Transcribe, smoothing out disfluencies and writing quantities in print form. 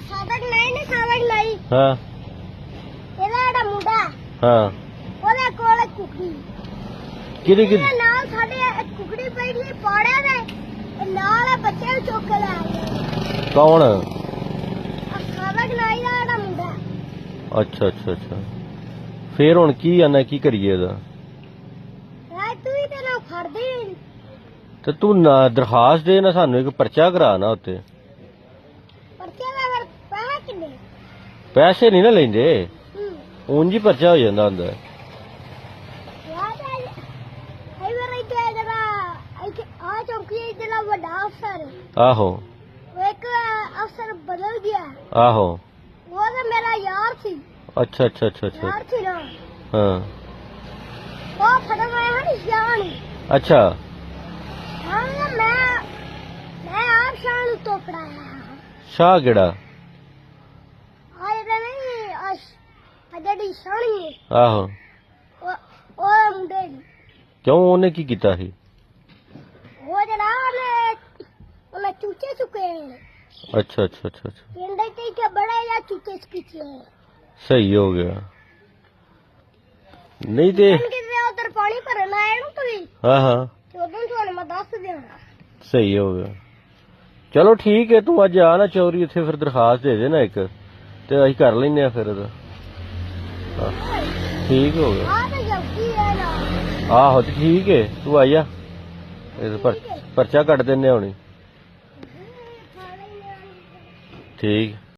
ਸਾਬਕ ਨਹੀਂ ਹਾਂ ਇਹਦਾ ਜਿਹੜਾ ਮੁੰਡਾ ਹਾਂ ਉਹਦੇ ਕੋਲ ਕੁਕੜੀ ਕਿਹਦੀ ਇਹਦੇ ਨਾਲ ਸਾਡੇ ਇੱਕ ਕੁਕੜੀ ਪਈ ਸੀ ਪਾੜਿਆ ਦੇ ਤੇ ਨਾਲ ਇਹ ਬੱਚੇ ਨੂੰ ਚੁੱਕ ਕੇ ਲੈ ਆਏ ਕੌਣ ਸਾਬਕ ਨਹੀਂ ਦਾ ਜਿਹੜਾ ਮੁੰਡਾ ਅੱਛਾ ਫੇਰ ਹੁਣ ਕੀ ਆਣਾ ਕੀ ਕਰੀਏ ਇਹਦਾ ਰਾਤ ਤੂੰ ਹੀ ਤੇ ਨਾ ਫੜਦੀ ਨੀ। ਤੇ ਤੂੰ ਨਾ ਦਰਖਾਸਤ ਦੇ ਨਾ ਸਾਨੂੰ ਇੱਕ ਪਰਚਾ ਕਰਾ ਨਾ ਉੱਤੇ ਪਰਚੇ ਦਾ ਫਿਰ ਪੈਸੇ ਕਿੰਨੇ ਪੈਸੇ ਨਹੀਂ ਨਾ ਲੈਂਦੇ ਹੂੰ ਉਂਝ ਹੀ ਪਰਚਾ ਹੋ ਜਾਂਦਾ ਹੁੰਦਾ ਯਾਦ ਆ ਕਈ ਵਾਰ ਇੱਥੇ ਜਿਹੜਾ ਇੱਥੇ ਆ ਚੌਂਕੀ ਜਿਹੜਾ ਵੱਡਾ ਅਫਸਰ ਆਹੋ ਉਹ ਇੱਕ ਅਫਸਰ ਬਦਲ ਗਿਆ ਆਹੋ ਉਹ ਤਾਂ ਮੇਰਾ ਯਾਰ ਸੀ ਅੱਛਾ ਯਾਰ ਸੀ ਨਾ ਹਾਂ ਉਹ ਫੜਨ ਆਇਆ ਹੈ ਸ਼ਾਨ ਅੱਛਾ ਹਾਂ ਮੈਂ ਆਪ ਸ਼ਾਨ ਨੂੰ ਤੋਂ ਪੜਾਇਆ ਸ਼ਾਹ ਕਿਹੜਾ ਆਏ ਤਾਂ ਨਹੀਂ ਆ ਜਿਹੜੀ ਸ਼ਾਨੀ ਹੈ ਆਹੋ ਉਹ ਮੁੰਡੇ ਦੀ ਕਿਉਂ ਉਹਨੇ ਕੀ ਕੀਤਾ ਸੀ ਉਹ ਜਿਹੜਾ ਉਹਨੇ ਚੂਚੇ ਚੁੱਕੇ ਅੱਛਾ ਪਿੰਡ ਤੇ ਕਿ ਬੜਾ ਜਾਂ ਚੂਚੇ ਚੁੱਕੇ ਸਹੀ ਹੋ ਗਿਆ ਨਹੀਂ ਤੇ ਕਿਤੇ ਉਧਰ ਪਾਣੀ ਭਰਨ ਆਏ ਨੂੰ ਤੁਸੀਂ ਹਾਂ ਤੇ ਉਦੋਂ ਤੁਹਾਨੂੰ ਮੈਂ ਦੱਸ ਦੇਣਾ ਸਹੀ ਹੋ ਗਿਆ ਚਲੋ ਠੀਕ ਹੈ ਤੂੰ ਅੱਜ ਆ ਨਾ ਚੌਰੀ ਇੱਥੇ ਫਿਰ ਦਰਖਾਸਤ ਦੇ ਦੇ ਨਾ ਇੱਕ ਤੇ ਅਸੀਂ ਕਰ ਲੈਨੇ ਆ ਫਿਰ ਇਹਦਾ ਹਾਂ, ਠੀਕ ਹੋ ਗਿਆ ਆ ਤਾਂ ਜੱਫੀ ਹੈ ਨਾ ਆਹੋ ਤੇ ਠੀਕ ਹੈ ਤੂੰ ਆ ਜਾ ਇਹ ਪਰਚਾ ਕੱਟ ਦਿੰਨੇ ਹੁਣੀ ਠੀਕ